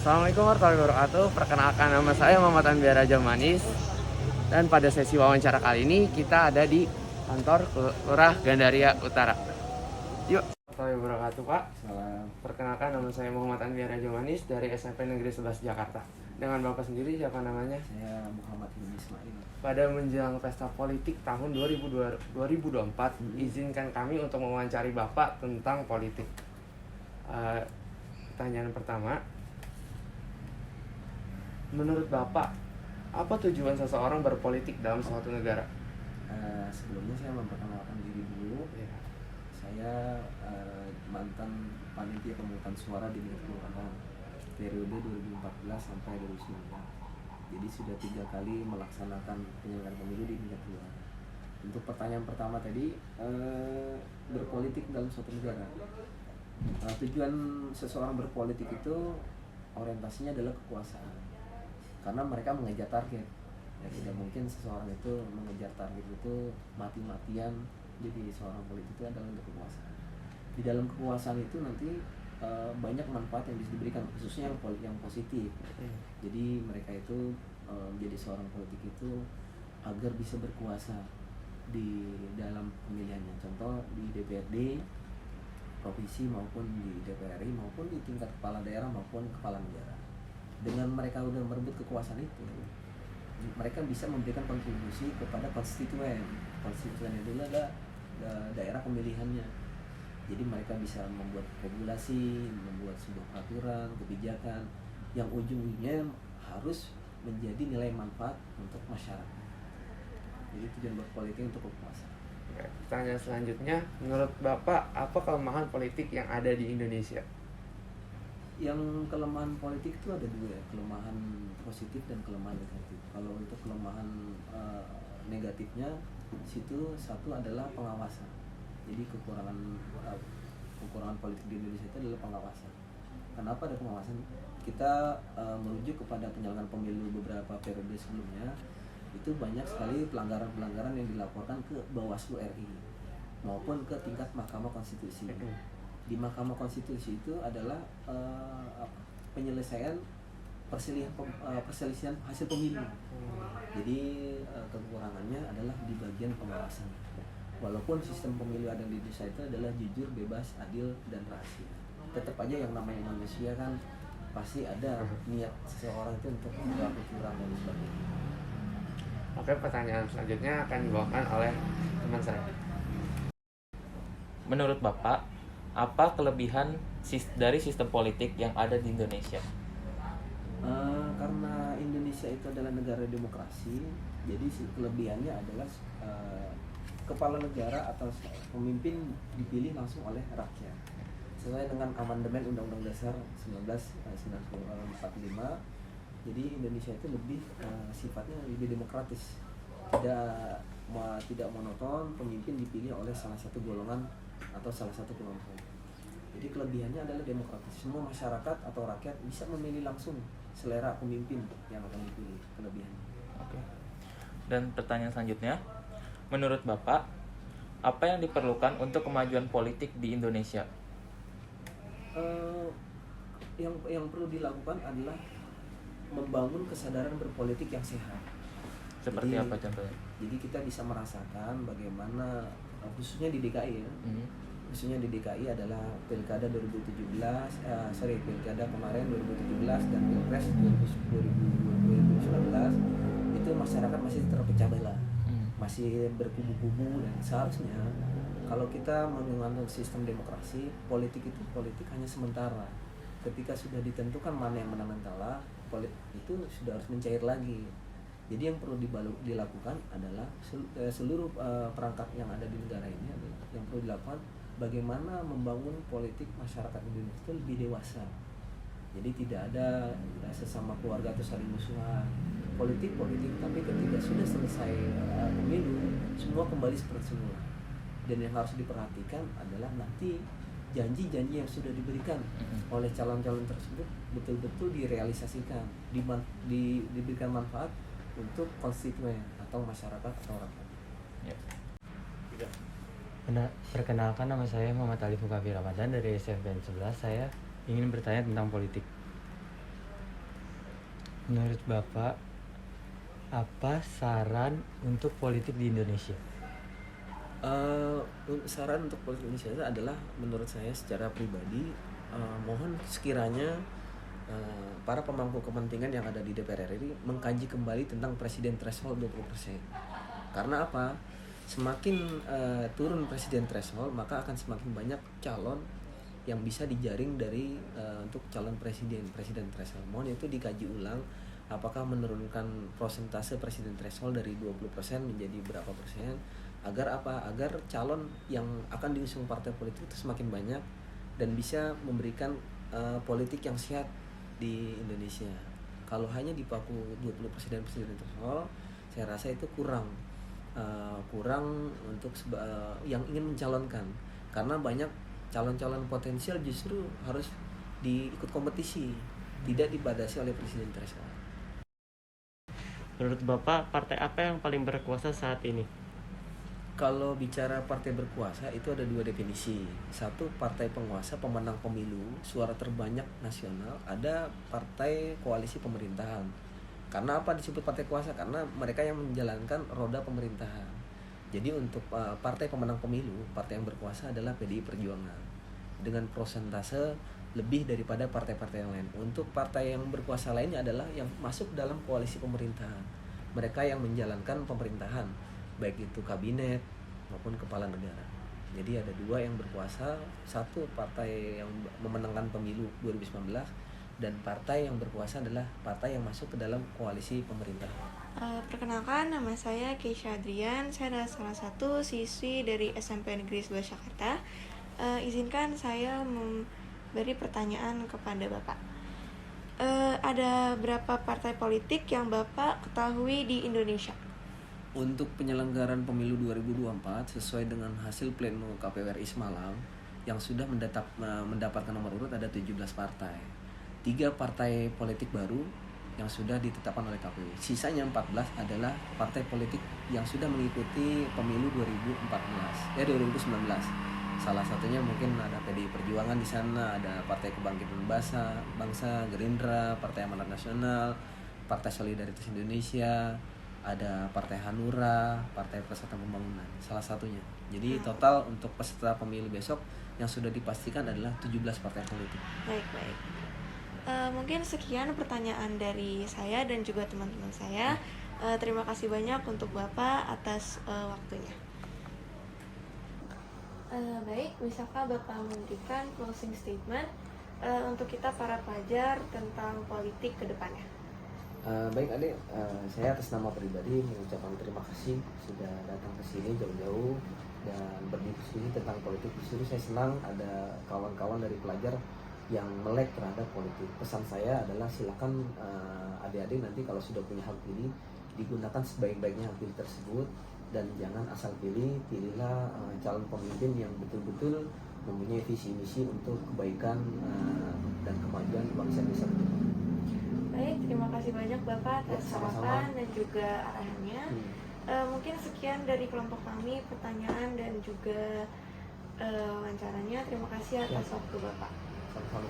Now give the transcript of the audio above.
Assalamualaikum warahmatullahi wabarakatuh. Perkenalkan, nama saya Muhammad Anbiar Raja Manis. Dan pada sesi wawancara kali ini kita ada di kantor Lurah Gandaria Utara. Yuk. Warahmatullahi wabarakatuh, Pak. Salam. Perkenalkan, nama saya Muhammad Anbiar Raja Manis dari SMP Negeri 11 Jakarta. Dengan Bapak sendiri siapa namanya? Saya Muhammad Hilmi Ismail. Pada menjelang pesta politik tahun 2024, izinkan kami untuk mewawancari Bapak tentang politik. Pertanyaan pertama, menurut Bapak, apa tujuan seseorang berpolitik dalam suatu negara? Sebelumnya saya memperkenalkan diri dulu. Ya. Saya mantan panitia pemungutan suara di tingkat kelurahan periode 2014 sampai 2019. Jadi sudah 3 kali melaksanakan penyelenggaraan pemilu di tingkat kelurahan. Untuk pertanyaan pertama tadi, berpolitik dalam suatu negara. Tujuan seseorang berpolitik itu orientasinya adalah kekuasaan. Karena mereka mengejar target. Ya, tidak mungkin seseorang itu mengejar target itu mati-matian. Jadi seorang politik itu adalah untuk kekuasaan. Di dalam kekuasaan itu nanti banyak manfaat yang bisa diberikan, khususnya yang positif. Jadi mereka itu menjadi seorang politik itu agar bisa berkuasa di dalam pemilihannya. Contoh di DPRD provinsi maupun di DPR RI maupun di tingkat kepala daerah maupun kepala negara. Dengan mereka sudah merebut kekuasaan itu, mereka bisa memberikan kontribusi kepada konstituen. Konstituen itu adalah daerah pemilihannya. Jadi mereka bisa membuat regulasi, membuat sebuah peraturan, kebijakan yang ujung-ujungnya harus menjadi nilai manfaat untuk masyarakat. Jadi tujuan berpolitik untuk kekuasaan. Pertanyaan selanjutnya, menurut Bapak, apa kelemahan politik yang ada di Indonesia? Yang kelemahan politik itu ada 2 ya, kelemahan positif dan kelemahan negatif. Kalau untuk kelemahan negatifnya, situ satu adalah pengawasan. Jadi kekurangan politik di Indonesia itu adalah pengawasan. Kenapa ada pengawasan? Kita merujuk kepada penyelenggaraan pemilu beberapa periode sebelumnya, itu banyak sekali pelanggaran-pelanggaran yang dilaporkan ke Bawaslu RI maupun ke tingkat Mahkamah Konstitusi. Di Mahkamah Konstitusi itu adalah penyelesaian perselisihan hasil pemilu. Jadi kekurangannya adalah di bagian pengawasan. Walaupun sistem pemilu ada di Indonesia itu adalah jujur, bebas, adil, dan rahasia, tetap aja yang namanya manusia kan pasti ada niat seseorang itu untuk berlaku curang dan sebagainya. Oke, pertanyaan selanjutnya akan dibawakan oleh teman saya. Menurut Bapak, apa kelebihan dari sistem politik yang ada di Indonesia? Karena Indonesia itu adalah negara demokrasi, jadi kelebihannya adalah kepala negara atau pemimpin dipilih langsung oleh rakyat sesuai dengan amandemen Undang-Undang Dasar 1945. Jadi Indonesia itu lebih sifatnya lebih demokratis, tidak monoton, pemimpin dipilih oleh salah satu golongan atau salah satu kelompok. Jadi kelebihannya adalah demokratis, semua masyarakat atau rakyat bisa memilih langsung selera pemimpin yang akan dipilih. Kelebihannya. Oke. Dan pertanyaan selanjutnya, menurut Bapak, apa yang diperlukan untuk kemajuan politik di Indonesia? Yang perlu dilakukan adalah membangun kesadaran berpolitik yang sehat. Seperti apa contohnya? Jadi kita bisa merasakan bagaimana khususnya di DKI ya. Khususnya di DKI adalah pilkada 2017, pilkada kemarin 2017 dan pilpres 2019 itu masyarakat masih terpecah belah, masih berkubu-kubu, dan seharusnya kalau kita menggunakan sistem demokrasi, politik hanya sementara. Ketika sudah ditentukan mana yang menang dan kalah, itu sudah harus mencair lagi. Jadi yang perlu dilakukan adalah seluruh perangkat yang ada di negara ini adalah yang perlu dilakukan bagaimana membangun politik masyarakat Indonesia itu lebih dewasa. Jadi tidak ada sesama keluarga atau saling musuhan. Politik, tapi ketika sudah selesai pemilu, semua kembali seperti semula. Dan yang harus diperhatikan adalah nanti janji-janji yang sudah diberikan oleh calon-calon tersebut betul-betul direalisasikan, diberikan manfaat untuk konstituen atau masyarakat atau rakyat. Ya. Perkenalkan, nama saya Muhammad Ali Fukafi Ramadan dari SMP 11. Saya ingin bertanya tentang politik. Menurut Bapak, apa saran untuk politik di Indonesia? Saran untuk politik Indonesia adalah menurut saya secara pribadi, mohon sekiranya para pemangku kepentingan yang ada di DPR RI mengkaji kembali tentang presiden threshold 20%. Karena apa? Semakin turun presiden threshold, maka akan semakin banyak calon yang bisa dijaring dari untuk calon presiden threshold. Mohon itu dikaji ulang, apakah menurunkan persentase presiden threshold dari 20% menjadi berapa persen, agar apa? Agar calon yang akan diusung partai politik itu semakin banyak dan bisa memberikan politik yang sehat di Indonesia. Kalau hanya dipaku 20% presiden threshold, saya rasa itu kurang untuk yang ingin mencalonkan, karena banyak calon-calon potensial justru harus diikut kompetisi, tidak dibatasi oleh presiden threshold. Menurut Bapak, partai apa yang paling berkuasa saat ini? Kalau bicara partai berkuasa itu ada dua definisi. Satu, partai penguasa pemenang pemilu, suara terbanyak nasional. Ada partai koalisi pemerintahan. Karena apa disebut partai kuasa? Karena mereka yang menjalankan roda pemerintahan. Jadi untuk partai pemenang pemilu, partai yang berkuasa adalah PDI Perjuangan dengan persentase lebih daripada partai-partai yang lain. Untuk partai yang berkuasa lainnya adalah yang masuk dalam koalisi pemerintahan. Mereka yang menjalankan pemerintahan, baik itu kabinet maupun kepala negara. Jadi ada dua yang berkuasa, satu partai yang memenangkan pemilu 2019 dan partai yang berkuasa adalah partai yang masuk ke dalam koalisi pemerintah. Perkenalkan, nama saya Keisha Adrian. Saya adalah salah satu siswi dari SMP Negeri 11 Jakarta. Izinkan saya memberi pertanyaan kepada Bapak. Ada berapa partai politik yang Bapak ketahui di Indonesia? Untuk penyelenggaraan pemilu 2024 sesuai dengan hasil pleno KPU RI Semalam yang sudah mendapatkan nomor urut ada 17 partai. 3 partai politik baru yang sudah ditetapkan oleh KPU. Sisanya 14 adalah partai politik yang sudah mengikuti pemilu 2019. Salah satunya mungkin ada PDI Perjuangan di sana, ada Partai Kebangkitan Bangsa, Gerindra, Partai Amanat Nasional, Partai Solidaritas Indonesia, ada Partai Hanura, Partai Persatuan Pembangunan, salah satunya. Jadi total untuk peserta pemilu besok yang sudah dipastikan adalah 17 partai politik. Baik. Mungkin sekian pertanyaan dari saya dan juga teman-teman saya. Terima kasih banyak untuk Bapak atas waktunya. Baik, bisakah Bapak memberikan closing statement untuk kita para pelajar tentang politik ke depannya? Baik adik, saya atas nama pribadi mengucapkan terima kasih sudah datang ke sini jauh-jauh dan berdiskusi tentang politik. Justru saya senang ada kawan-kawan dari pelajar yang melek terhadap politik. Pesan saya adalah silakan adik-adik nanti kalau sudah punya hak pilih, digunakan sebaik-baiknya hak pilih tersebut dan jangan asal pilihlah calon pemimpin yang betul-betul mempunyai visi misi untuk kebaikan dan kemajuan bangsa Indonesia. Baik, terima kasih banyak Bapak atas sama-sama saran dan juga arahannya. Mungkin sekian dari kelompok kami, pertanyaan dan juga wawancaranya. Terima kasih atas waktu Bapak. Sama-sama.